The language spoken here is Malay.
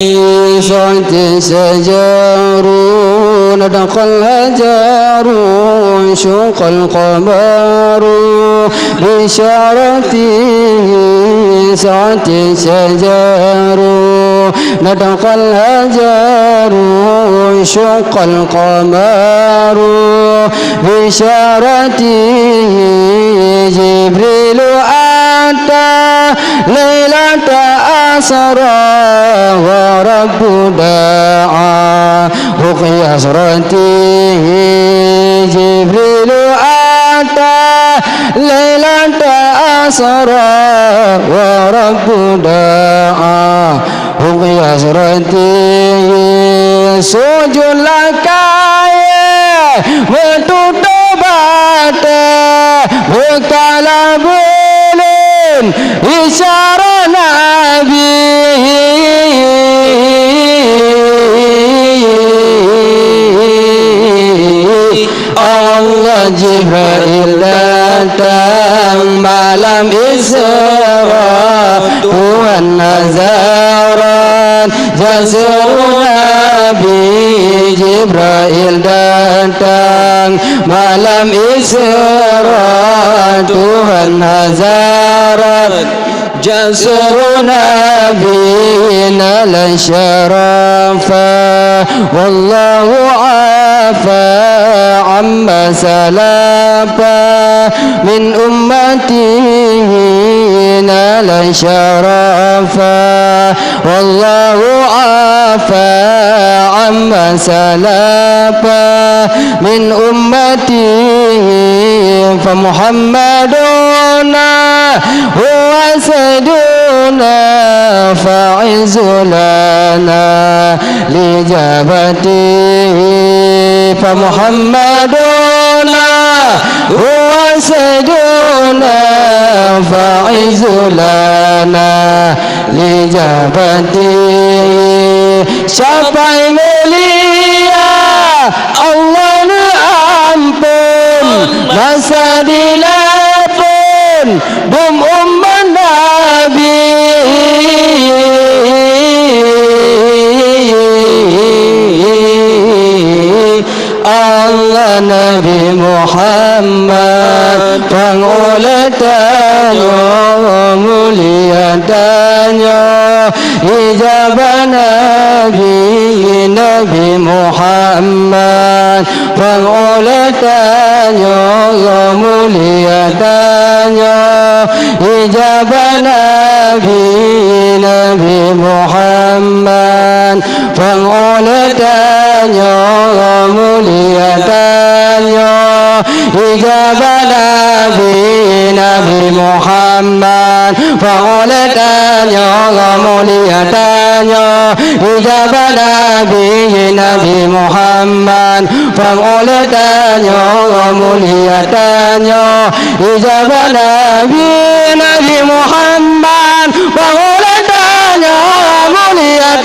صعد سجار ندق الهجار شق القمر بشارته صعد سجار ندق الهجار شق القمر بشارته جبريل أتى ليلة أسرى ورب دعا رقي أسرته جبريل أتى ليلة أسرى ورب دعا رقي أسرته سجود لك وتتبعت وكلا بولن إشارة نبي Allah Jibril datang malam Isra Tuhan nazaran Jazul Nabi Jibril datang malam Isra Tuhan nazaran Jazul Nabi nala syarafa Wallahu afa amma salafa min ummatihi nala syarafa wallahu afa amma salafa min ummatihi fa muhammaduna huwa sayyiduna fa'izulana lijabatihi fa muhammaduna huwa sayyiduna fa'izulana lijabatihi siapa yang mulia Allah ni ampun masa dilapun bum umman Nabi Allah Nabi Muhammad pangulatannya muliatannya ijabah Nabi Nabi Muhammad pangulatannya muliatannya ijabah Nabi Nabi Muhammad pangulatannya muliatannya ijabah Nabi Nabi Muhammad pangulatannya muliatannya ijabah Nabi Nabi Muhammad pangulatannya muliatannya ijabah Nabi Nabi Muhammad pangulatannya muliatannya